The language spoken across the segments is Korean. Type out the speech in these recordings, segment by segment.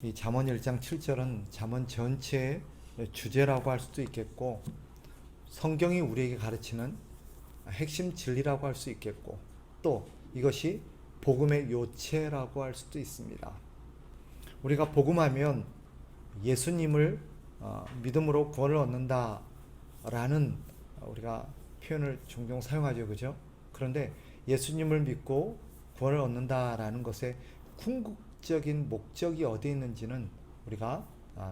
이 잠언 1장 7절은 잠언 전체의 주제라고 할 수도 있겠고, 성경이 우리에게 가르치는 핵심 진리라고 할 수 있겠고, 또 이것이 복음의 요체라고 할 수도 있습니다. 우리가 복음하면 예수님을 믿음으로 구원을 얻는다라는 우리가 표현을 종종 사용하죠, 그죠? 그런데 예수님을 믿고 구원을 얻는다라는 것의 궁극적인 목적이 어디에 있는지는 우리가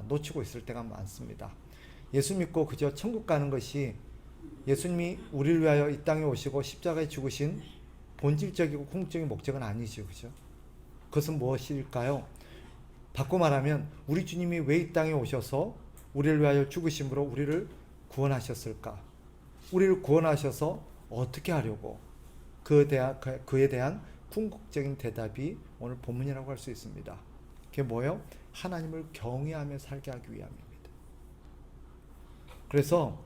놓치고 있을 때가 많습니다. 예수 믿고 그저 천국 가는 것이 예수님이 우리를 위하여 이 땅에 오시고 십자가에 죽으신 본질적이고 궁극적인 목적은 아니죠, 그죠? 그것은 무엇일까요? 바꿔 말하면 우리 주님이 왜 이 땅에 오셔서 우리를 위하여 죽으심으로 우리를 구원하셨을까? 우리를 구원하셔서 어떻게 하려고? 그에 대한 궁극적인 대답이 오늘 본문이라고 할 수 있습니다. 그게 뭐예요? 하나님을 경외하며 살게 하기 위함입니다. 그래서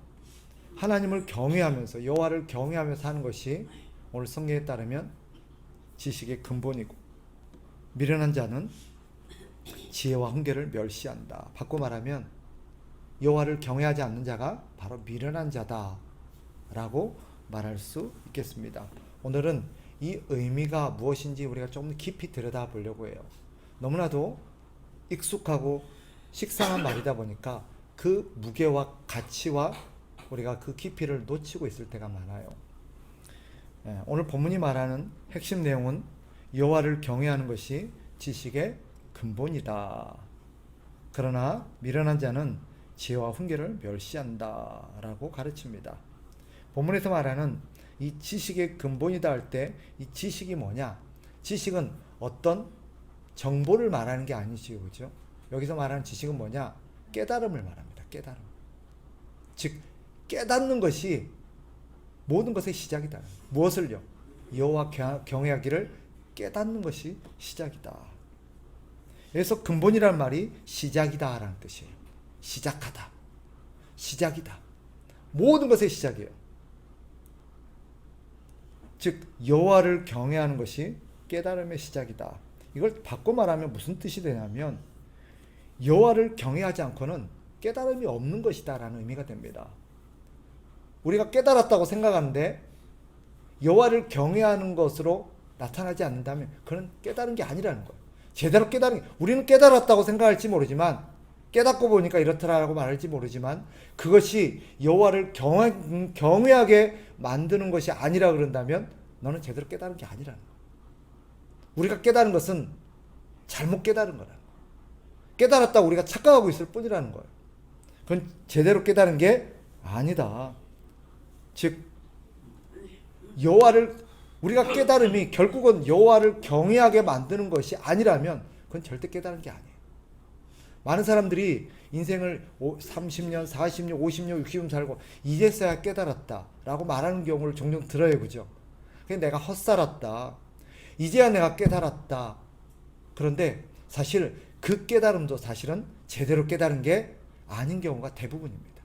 하나님을 경외하면서, 여호와를 경외하며 사는 것이 오늘 성경에 따르면 지식의 근본이고, 미련한 자는 지혜와 훈계를 멸시한다. 바꿔 말하면 여호와를 경외하지 않는 자가 바로 미련한 자다라고 말할 수 있겠습니다. 오늘은 이 의미가 무엇인지 우리가 좀 깊이 들여다보려고 해요. 너무나도 익숙하고 식상한 말이다 보니까 그 무게와 가치와 우리가 그 깊이를 놓치고 있을 때가 많아요. 오늘 본문이 말하는 핵심 내용은 여호와를 경외하는 것이 지식의 근본이다. 그러나 미련한 자는 지혜와 훈계를 멸시한다 라고 가르칩니다. 본문에서 말하는 이 지식의 근본이다 할 때 이 지식이 뭐냐? 지식은 어떤 정보를 말하는 게 아니지요, 그죠? 여기서 말하는 지식은 뭐냐? 깨달음을 말합니다. 깨달음. 즉 깨닫는 것이 모든 것의 시작이다. 무엇을요? 여호와 경외하기를 깨닫는 것이 시작이다. 그래서 근본이라는 말이 시작이다 라는 뜻이에요. 시작하다. 시작이다. 모든 것의 시작이에요. 즉 여호와를 경외하는 것이 깨달음의 시작이다. 이걸 바꿔 말하면 무슨 뜻이 되냐면 여호와를 경외하지 않고는 깨달음이 없는 것이다 라는 의미가 됩니다. 우리가 깨달았다고 생각하는데 여호와를 경외하는 것으로 나타나지 않는다면 그건 깨달은 게 아니라는 거예요. 제대로 깨달은 게, 우리는 깨달았다고 생각할지 모르지만, 깨닫고 보니까 이렇더라라고 말할지 모르지만, 그것이 여호와를 경외하게 만드는 것이 아니라 그런다면 너는 제대로 깨달은 게 아니라는 거예요. 우리가 깨달은 것은 잘못 깨달은 거라는 거예요. 깨달았다고 우리가 착각하고 있을 뿐이라는 거예요. 그건 제대로 깨달은 게 아니다. 즉 여호와를, 우리가 깨달음이 결국은 여호와를 경외하게 만드는 것이 아니라면 그건 절대 깨달은 게 아니에요. 많은 사람들이 인생을 30년, 40년, 50년, 60년 살고 이제서야 깨달았다 라고 말하는 경우를 종종 들어요, 그죠? 내가 헛살았다, 이제야 내가 깨달았다. 그런데 사실 그 깨달음도 사실은 제대로 깨달은 게 아닌 경우가 대부분입니다.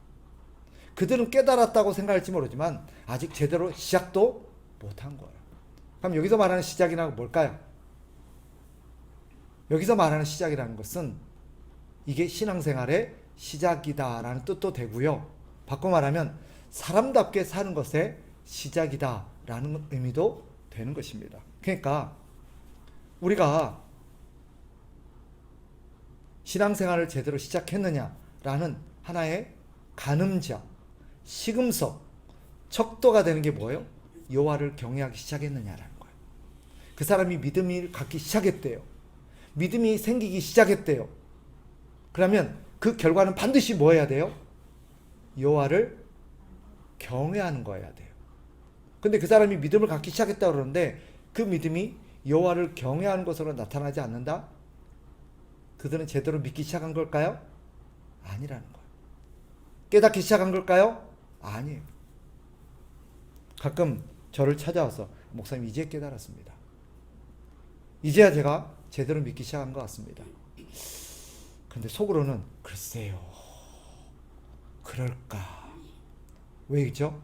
그들은 깨달았다고 생각할지 모르지만 아직 제대로 시작도 못한 거예요. 그럼 여기서 말하는 시작이란 뭘까요? 여기서 말하는 시작이라는 것은 이게 신앙생활의 시작이다라는 뜻도 되고요. 바꿔 말하면 사람답게 사는 것의 시작이다라는 의미도 되는 것입니다. 그러니까 우리가 신앙생활을 제대로 시작했느냐라는 하나의 가늠자, 시금석, 척도가 되는 게 뭐예요? 여호와를 경외하기 시작했느냐라는 거예요. 그 사람이 믿음을 갖기 시작했대요. 믿음이 생기기 시작했대요. 그러면 그 결과는 반드시 뭐 해야 돼요? 여호와를 경외하는 거여야 돼요. 근데 그 사람이 믿음을 갖기 시작했다 그러는데 그 믿음이 여호와를 경외하는 것으로 나타나지 않는다? 그들은 제대로 믿기 시작한 걸까요? 아니라는 거예요. 깨닫기 시작한 걸까요? 아니에요. 가끔 저를 찾아와서 목사님 이제 깨달았습니다. 이제야 제가 제대로 믿기 시작한 것 같습니다. 근데 속으로는 글쎄요, 그럴까? 왜죠?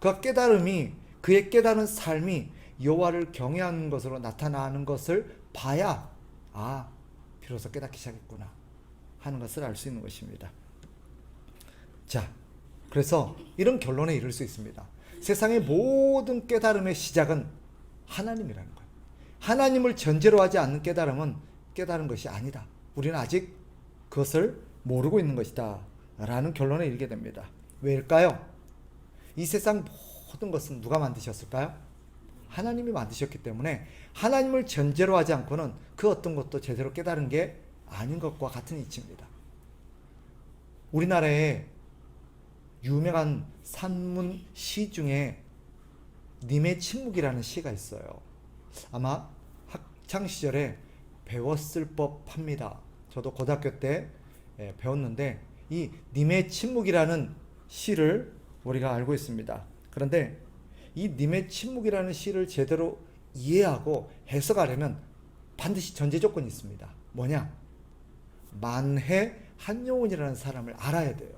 그 깨달음이, 그의 깨달은 삶이 여호와를 경외하는 것으로 나타나는 것을 봐야 비로소 깨닫기 시작했구나 하는 것을 알 수 있는 것입니다. 자, 그래서 이런 결론에 이를 수 있습니다. 세상의 모든 깨달음의 시작은 하나님이라는 거예요. 하나님을 전제로 하지 않는 깨달음은 깨달은 것이 아니다. 우리는 아직 그것을 모르고 있는 것이다 라는 결론에 이르게 됩니다. 왜일까요? 이 세상 모든 것은 누가 만드셨을까요? 하나님이 만드셨기 때문에 하나님을 전제로 하지 않고는 그 어떤 것도 제대로 깨달은 게 아닌 것과 같은 이치입니다. 우리나라에 유명한 산문 시 중에 님의 침묵이라는 시가 있어요. 아마 학창시절에 배웠을 법합니다. 저도 고등학교 때 배웠는데 이 님의 침묵이라는 시를 우리가 알고 있습니다. 그런데 이 님의 침묵이라는 시를 제대로 이해하고 해석하려면 반드시 전제 조건이 있습니다. 뭐냐? 만해 한용운이라는 사람을 알아야 돼요.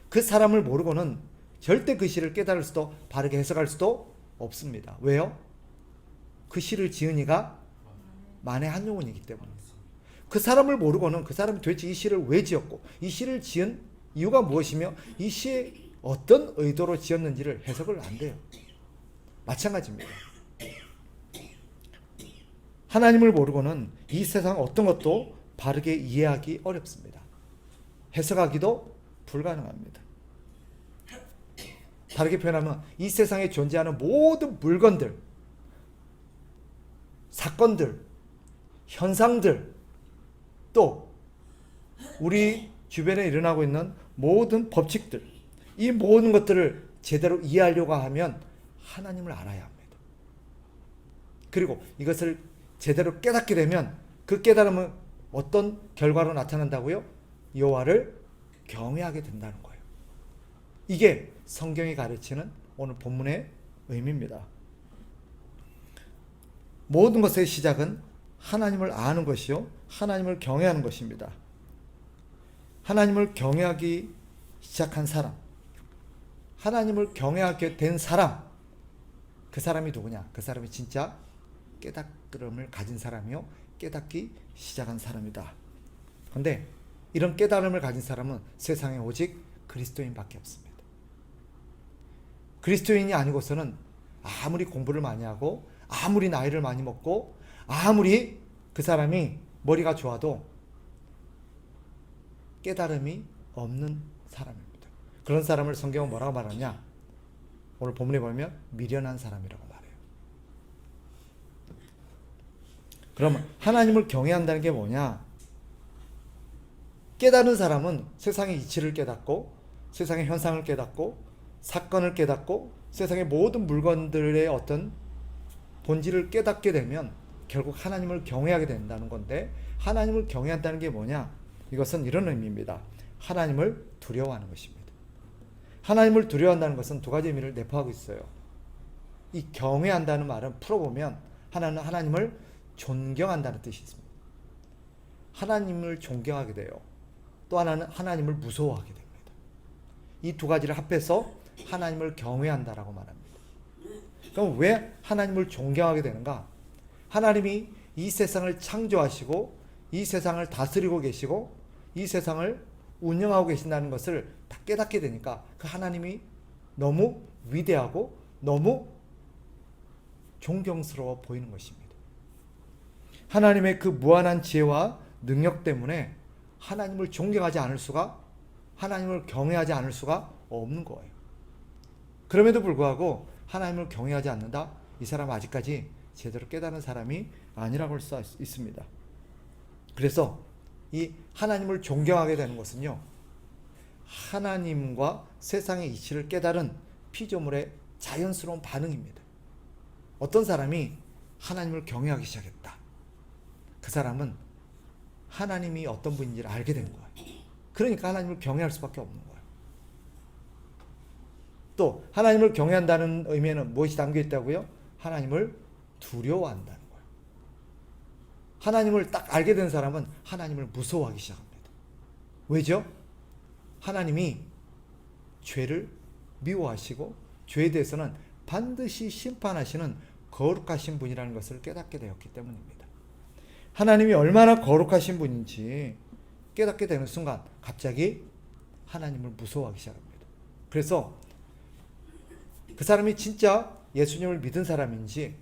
그 사람을 모르고는 절대 그 시를 깨달을 수도 바르게 해석할 수도 없습니다. 왜요? 그 시를 지은 이가 만해 한용운이기 때문에. 그 사람을 모르고는 그 사람이 도대체 이 시를 왜 지었고 이 시를 지은 이유가 무엇이며 이 시에 어떤 의도로 지었는지를 해석을 안 돼요. 마찬가지입니다. 하나님을 모르고는 이 세상 어떤 것도 바르게 이해하기 어렵습니다. 해석하기도 불가능합니다. 다르게 표현하면 이 세상에 존재하는 모든 물건들, 사건들, 현상들, 또 우리 주변에 일어나고 있는 모든 법칙들, 이 모든 것들을 제대로 이해하려고 하면 하나님을 알아야 합니다. 그리고 이것을 제대로 깨닫게 되면 그 깨달음은 어떤 결과로 나타난다고요? 여호와를 경외하게 된다는 거예요. 이게 성경이 가르치는 오늘 본문의 의미입니다. 모든 것의 시작은 하나님을 아는 것이요 하나님을 경외하는 것입니다. 하나님을 경외하기 시작한 사람, 하나님을 경외하게 된 사람, 그 사람이 누구냐? 그 사람이 진짜 깨달음을 가진 사람이요 깨닫기 시작한 사람이다. 그런데 이런 깨달음을 가진 사람은 세상에 오직 그리스도인밖에 없습니다. 그리스도인이 아니고서는 아무리 공부를 많이 하고 아무리 나이를 많이 먹고 아무리 그 사람이 머리가 좋아도 깨달음이 없는 사람입니다. 그런 사람을 성경은 뭐라고 말하냐? 오늘 본문에 보면 미련한 사람이라고 말해요. 그럼 하나님을 경외한다는 게 뭐냐? 깨달은 사람은 세상의 이치를 깨닫고 세상의 현상을 깨닫고 사건을 깨닫고 세상의 모든 물건들의 어떤 본질을 깨닫게 되면 결국 하나님을 경외하게 된다는 건데, 하나님을 경외한다는 게 뭐냐? 이것은 이런 의미입니다. 하나님을 두려워하는 것입니다. 하나님을 두려워한다는 것은 두 가지 의미를 내포하고 있어요. 이 경외한다는 말은 풀어보면 하나는 하나님을 존경한다는 뜻이 있습니다. 하나님을 존경하게 돼요. 또 하나는 하나님을 무서워하게 됩니다. 이 두 가지를 합해서 하나님을 경외한다라고 말합니다. 그럼 왜 하나님을 존경하게 되는가? 하나님이 이 세상을 창조하시고 이 세상을 다스리고 계시고 이 세상을 운영하고 계신다는 것을 다 깨닫게 되니까 그 하나님이 너무 위대하고 너무 존경스러워 보이는 것입니다. 하나님의 그 무한한 지혜와 능력 때문에 하나님을 존경하지 않을 수가, 하나님을 경외하지 않을 수가 없는 거예요. 그럼에도 불구하고 하나님을 경외하지 않는다? 이 사람은 아직까지 제대로 깨달은 사람이 아니라고 할 수 있습니다. 그래서 이 하나님을 존경하게 되는 것은요, 하나님과 세상의 이치를 깨달은 피조물의 자연스러운 반응입니다. 어떤 사람이 하나님을 경외하기 시작했다. 그 사람은 하나님이 어떤 분인지를 알게 된 거예요. 그러니까 하나님을 경외할 수밖에 없는 거예요. 또 하나님을 경외한다는 의미에는 무엇이 담겨 있다고요? 하나님을 두려워한다는 거예요. 하나님을 딱 알게 된 사람은 하나님을 무서워하기 시작합니다. 왜죠? 하나님이 죄를 미워하시고 죄에 대해서는 반드시 심판하시는 거룩하신 분이라는 것을 깨닫게 되었기 때문입니다. 하나님이 얼마나 거룩하신 분인지 깨닫게 되는 순간 갑자기 하나님을 무서워하기 시작합니다. 그래서 그 사람이 진짜 예수님을 믿은 사람인지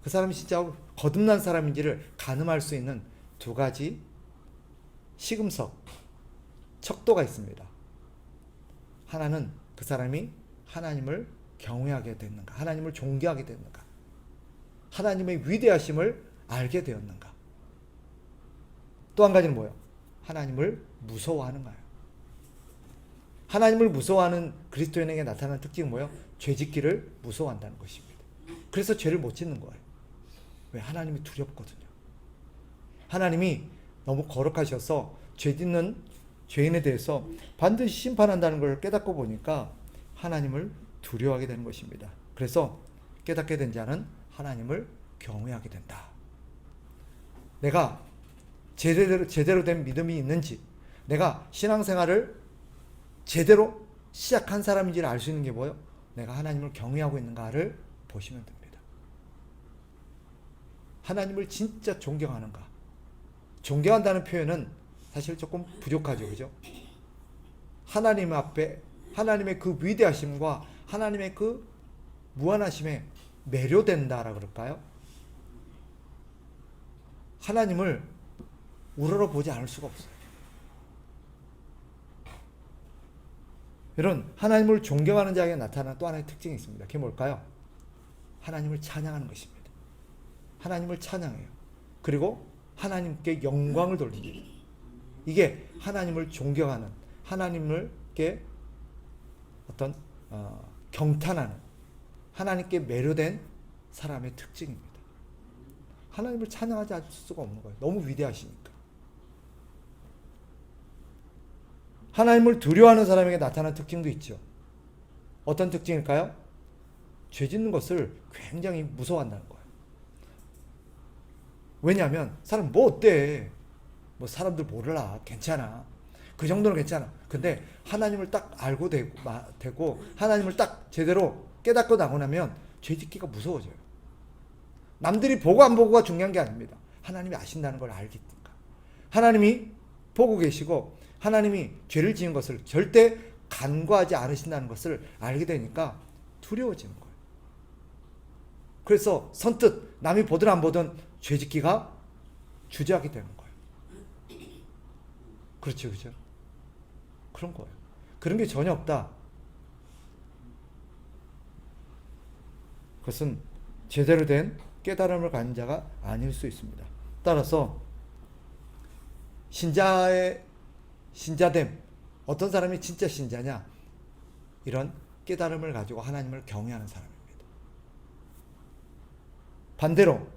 그 사람이 진짜 거듭난 사람인지를 가늠할 수 있는 두 가지 시금석, 척도가 있습니다. 하나는 그 사람이 하나님을 경외하게 됐는가, 하나님을 존경하게 됐는가, 하나님의 위대하심을 알게 되었는가. 또 한 가지는 뭐예요? 하나님을 무서워하는가요? 하나님을 무서워하는 그리스도인에게 나타나는 특징은 뭐예요? 죄짓기를 무서워한다는 것입니다. 그래서 죄를 못 짓는 거예요. 왜? 하나님이 두렵거든요. 하나님이 너무 거룩하셔서 죄짓는 죄인에 대해서 반드시 심판한다는 걸 깨닫고 보니까 하나님을 두려워하게 되는 것입니다. 그래서 깨닫게 된 자는 하나님을 경외하게 된다. 내가 제대로 된 믿음이 있는지, 내가 신앙생활을 제대로 시작한 사람인지를 알 수 있는 게 뭐예요? 내가 하나님을 경외하고 있는가를 보시면 됩니다. 하나님을 진짜 존경하는가? 존경한다는 표현은 사실 조금 부족하죠, 그죠? 하나님 앞에 하나님의 그 위대하심과 하나님의 그 무한하심에 매료된다라 그럴까요? 하나님을 우러러 보지 않을 수가 없어요. 이런 하나님을 존경하는 자에게 나타나는 또 하나의 특징이 있습니다. 그게 뭘까요? 하나님을 찬양하는 것입니다. 하나님을 찬양해요. 그리고 하나님께 영광을 돌립니다. 이게 하나님을 존경하는, 하나님께 어떤 경탄하는, 하나님께 매료된 사람의 특징입니다. 하나님을 찬양하지 않을 수가 없는 거예요. 너무 위대하시니까. 하나님을 두려워하는 사람에게 나타나는 특징도 있죠. 어떤 특징일까요? 죄 짓는 것을 굉장히 무서워한다는 거예요. 왜냐하면 사람 뭐 어때? 뭐 사람들 몰라. 괜찮아. 그 정도는 괜찮아. 근데 하나님을 딱 알고 되고 하나님을 딱 제대로 깨닫고 나고 나면 죄 짓기가 무서워져요. 남들이 보고 안 보고가 중요한 게 아닙니다. 하나님이 아신다는 걸 알기 때문에. 하나님이 보고 계시고 하나님이 죄를 지은 것을 절대 간과하지 않으신다는 것을 알게 되니까 두려워지는 거예요. 그래서 선뜻 남이 보든 안 보든 죄 짓기가 주저하게 되는 거예요. 그렇죠, 그렇죠? 그런 거예요. 그런 게 전혀 없다. 그것은 제대로 된 깨달음을 가진 자가 아닐 수 있습니다. 따라서 신자됨, 어떤 사람이 진짜 신자냐? 이런 깨달음을 가지고 하나님을 경외하는 사람입니다. 반대로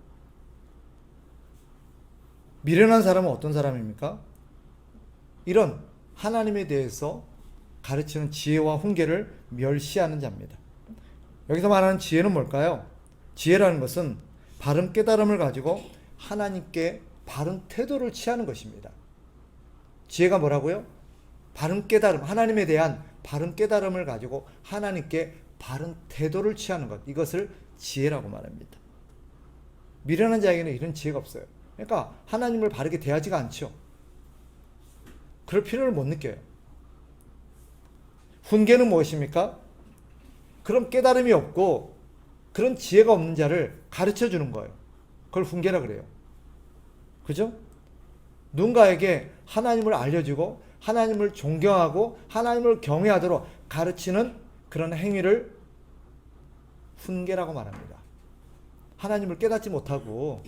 미련한 사람은 어떤 사람입니까? 이런 하나님에 대해서 가르치는 지혜와 훈계를 멸시하는 자입니다. 여기서 말하는 지혜는 뭘까요? 지혜라는 것은 바른 깨달음을 가지고 하나님께 바른 태도를 취하는 것입니다. 지혜가 뭐라고요? 바른 깨달음, 하나님에 대한 바른 깨달음을 가지고 하나님께 바른 태도를 취하는 것, 이것을 지혜라고 말합니다. 미련한 자에게는 이런 지혜가 없어요. 그러니까 하나님을 바르게 대하지가 않죠. 그럴 필요를 못 느껴요. 훈계는 무엇입니까? 그런 깨달음이 없고 그런 지혜가 없는 자를 가르쳐 주는 거예요. 그걸 훈계라 그래요. 그죠? 누군가에게 하나님을 알려주고 하나님을 존경하고 하나님을 경외하도록 가르치는 그런 행위를 훈계라고 말합니다. 하나님을 깨닫지 못하고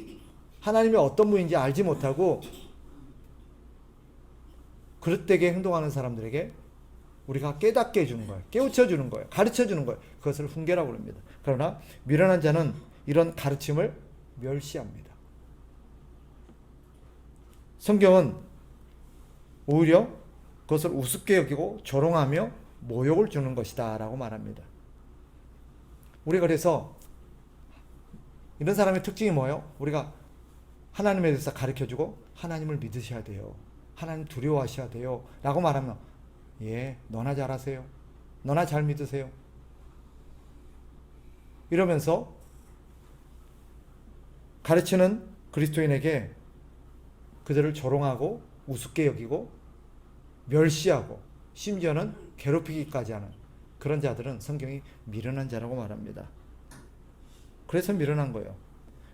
하나님이 어떤 분인지 알지 못하고 그릇되게 행동하는 사람들에게 우리가 깨닫게 해주는 거예요. 깨우쳐 주는 거예요. 가르쳐 주는 거예요. 그것을 훈계라고 합니다. 그러나 미련한 자는 이런 가르침을 멸시합니다. 성경은 오히려 그것을 우습게 여기고 조롱하며 모욕을 주는 것이다 라고 말합니다. 우리가 그래서 이런 사람의 특징이 뭐예요? 우리가 하나님에 대해서 가르쳐주고 하나님을 믿으셔야 돼요. 하나님 두려워하셔야 돼요 라고 말하면 예, 너나 잘하세요. 너나 잘 믿으세요. 이러면서 가르치는 그리스도인에게 그들을 조롱하고 우습게 여기고 멸시하고 심지어는 괴롭히기까지 하는 그런 자들은 성경이 미련한 자라고 말합니다. 그래서 미련한 거예요.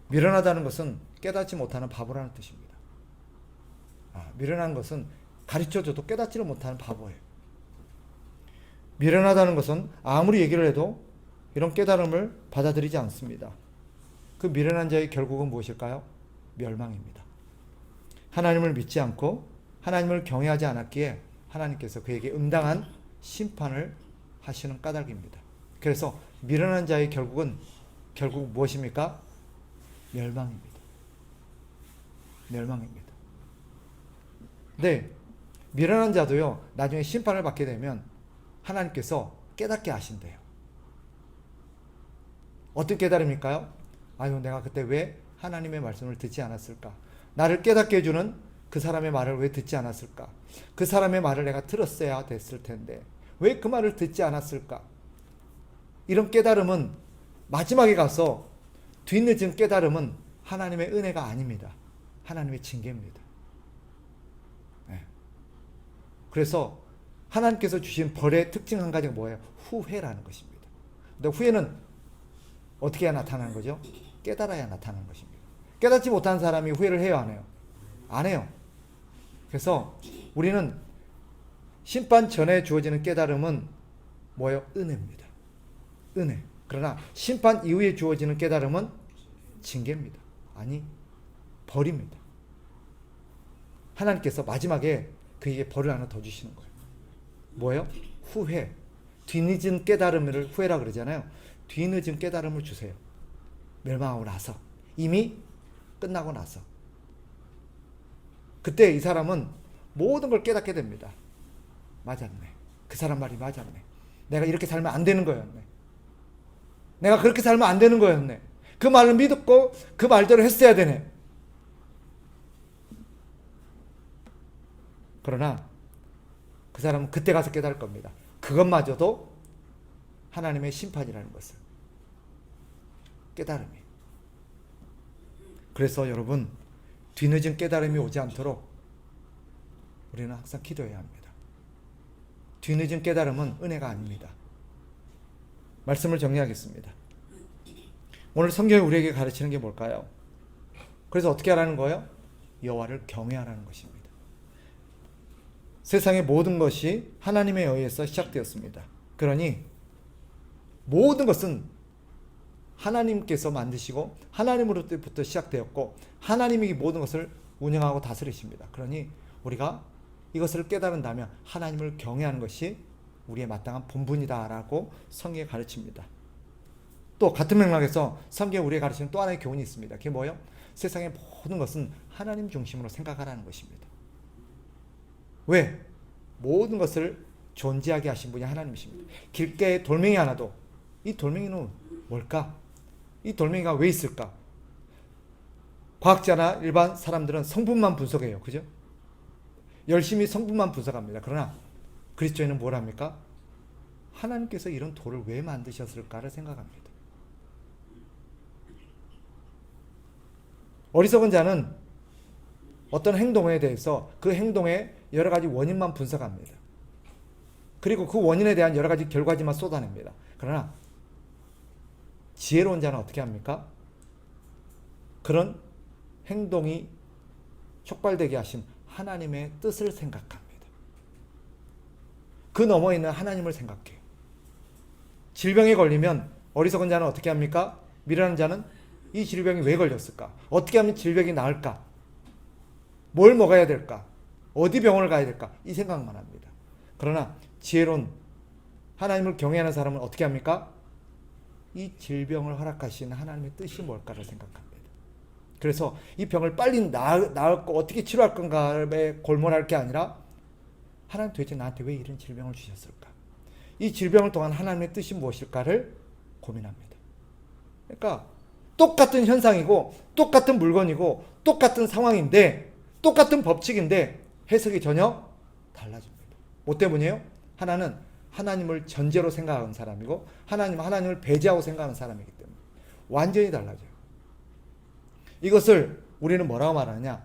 미련하다는 것은 깨닫지 못하는 바보라는 뜻입니다. 미련한 것은 가르쳐줘도 깨닫지를 못하는 바보예요. 미련하다는 것은 아무리 얘기를 해도 이런 깨달음을 받아들이지 않습니다. 그 미련한 자의 결국은 무엇일까요? 멸망입니다. 하나님을 믿지 않고 하나님을 경외하지 않았기에 하나님께서 그에게 응당한 심판을 하시는 까닭입니다. 그래서 미련한 자의 결국 무엇입니까? 멸망입니다. 멸망입니다. 네, 미련한 자도요, 나중에 심판을 받게 되면 하나님께서 깨닫게 하신대요. 어떤 깨달음일까요? 아유, 내가 그때 왜 하나님의 말씀을 듣지 않았을까? 나를 깨닫게 해주는 그 사람의 말을 왜 듣지 않았을까? 그 사람의 말을 내가 들었어야 됐을 텐데 왜 그 말을 듣지 않았을까? 이런 깨달음은 마지막에 가서 뒤늦은 깨달음은 하나님의 은혜가 아닙니다. 하나님의 징계입니다. 네. 그래서 하나님께서 주신 벌의 특징 한 가지가 뭐예요? 후회라는 것입니다. 근데 후회는 어떻게 해야 나타나는 거죠? 깨달아야 나타나는 것입니다. 깨닫지 못한 사람이 후회를 해요, 안 해요? 안 해요. 그래서 우리는 심판 전에 주어지는 깨달음은 뭐예요? 은혜입니다. 은혜. 그러나 심판 이후에 주어지는 깨달음은 징계입니다. 아니, 벌입니다. 하나님께서 마지막에 그에게 벌을 하나 더 주시는 거예요. 뭐예요? 후회. 뒤늦은 깨달음을 후회라 그러잖아요. 뒤늦은 깨달음을 주세요. 멸망하고 나서. 이미 끝나고 나서. 그때 이 사람은 모든 걸 깨닫게 됩니다. 맞았네. 그 사람 말이 맞았네. 내가 이렇게 살면 안 되는 거였네. 내가 그렇게 살면 안 되는 거였네. 그 말을 믿었고 그 말대로 했어야 되네. 그러나 그 사람은 그때 가서 깨달을 겁니다. 그것마저도 하나님의 심판이라는 것을. 깨달음이. 그래서 여러분, 뒤늦은 깨달음이 오지 않도록 우리는 항상 기도해야 합니다. 뒤늦은 깨달음은 은혜가 아닙니다. 말씀을 정리하겠습니다. 오늘 성경이 우리에게 가르치는 게 뭘까요? 그래서 어떻게 하라는 거예요? 여호와를 경외하라는 것입니다. 세상의 모든 것이 하나님에 의해서 시작되었습니다. 그러니 모든 것은 하나님께서 만드시고 하나님으로부터 시작되었고 하나님이 모든 것을 운영하고 다스리십니다. 그러니 우리가 이것을 깨달은다면 하나님을 경외하는 것이 우리의 마땅한 본분이다라고 성경에 가르칩니다. 또 같은 맥락에서 성경에 우리에게 가르치는 또 하나의 교훈이 있습니다. 그게 뭐예요? 세상의 모든 것은 하나님 중심으로 생각하라는 것입니다. 왜? 모든 것을 존재하게 하신 분이 하나님이십니다. 길가에 돌멩이 하나도 이 돌멩이는 뭘까? 이 돌멩이가 왜 있을까? 과학자나 일반 사람들은 성분만 분석해요. 그죠? 열심히 성분만 분석합니다. 그러나 그리스도인은 뭘 합니까? 하나님께서 이런 돌을 왜 만드셨을까를 생각합니다. 어리석은 자는 어떤 행동에 대해서 그 행동의 여러 가지 원인만 분석합니다. 그리고 그 원인에 대한 여러 가지 결과지만 쏟아냅니다. 그러나 지혜로운 자는 어떻게 합니까? 그런 행동이 촉발되게 하신 하나님의 뜻을 생각합니다. 그 너머에 있는 하나님을 생각해요. 질병에 걸리면 어리석은 자는 어떻게 합니까? 미련한 자는 이 질병이 왜 걸렸을까? 어떻게 하면 질병이 나을까? 뭘 먹어야 될까? 어디 병원을 가야 될까? 이 생각만 합니다. 그러나 지혜로운 하나님을 경외하는 사람은 어떻게 합니까? 이 질병을 허락하신 하나님의 뜻이 뭘까를 생각합니다. 그래서 이 병을 빨리 나을고 어떻게 치료할 건가에 골몰할 게 아니라 하나님 도대체 나한테 왜 이런 질병을 주셨을까? 이 질병을 통한 하나님의 뜻이 무엇일까를 고민합니다. 그러니까 똑같은 현상이고 똑같은 물건이고 똑같은 상황인데 똑같은 법칙인데 해석이 전혀 달라집니다. 뭐 때문이에요? 하나는 하나님을 전제로 생각하는 사람이고 하나님을 배제하고 생각하는 사람이기 때문에 완전히 달라져요. 이것을 우리는 뭐라고 말하느냐?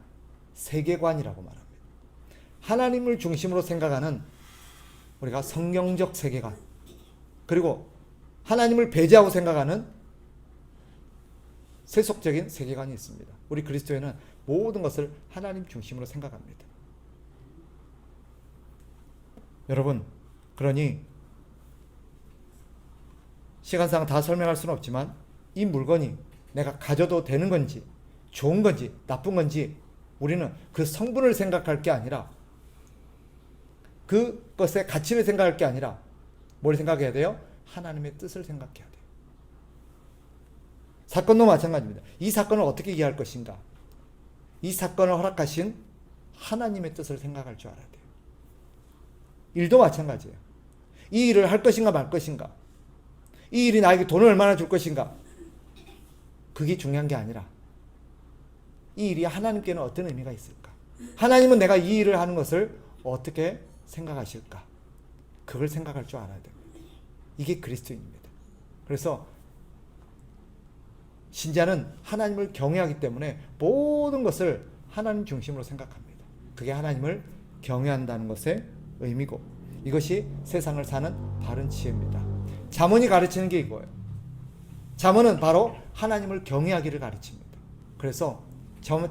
세계관이라고 말합니다. 하나님을 중심으로 생각하는 우리가 성경적 세계관, 그리고 하나님을 배제하고 생각하는 세속적인 세계관이 있습니다. 우리 그리스도인은 모든 것을 하나님 중심으로 생각합니다. 여러분, 그러니 시간상 다 설명할 수는 없지만 이 물건이 내가 가져도 되는 건지 좋은 건지 나쁜 건지 우리는 그 성분을 생각할 게 아니라 그것의 가치를 생각할 게 아니라 뭘 생각해야 돼요? 하나님의 뜻을 생각해야 돼요. 사건도 마찬가지입니다. 이 사건을 어떻게 이해할 것인가? 이 사건을 허락하신 하나님의 뜻을 생각할 줄 알아야 돼요. 일도 마찬가지예요. 이 일을 할 것인가 말 것인가? 이 일이 나에게 돈을 얼마나 줄 것인가? 그게 중요한 게 아니라 이 일이 하나님께는 어떤 의미가 있을까? 하나님은 내가 이 일을 하는 것을 어떻게 생각하실까? 그걸 생각할 줄 알아야 됩니다. 이게 그리스도인입니다. 그래서 신자는 하나님을 경외하기 때문에 모든 것을 하나님 중심으로 생각합니다. 그게 하나님을 경외한다는 것의 의미고, 이것이 세상을 사는 바른 지혜입니다. 잠언이 가르치는 게 이거예요. 잠언은 바로 하나님을 경외하기를 가르칩니다. 그래서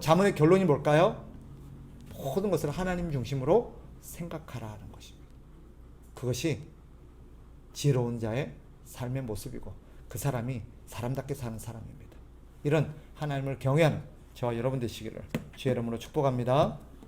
잠언의 결론이 뭘까요? 모든 것을 하나님 중심으로 생각하라 하는 것입니다. 그것이 지혜로운 자의 삶의 모습이고 그 사람이 사람답게 사는 사람입니다. 이런 하나님을 경외하는 저와 여러분 되시기를 주의 이름으로 축복합니다.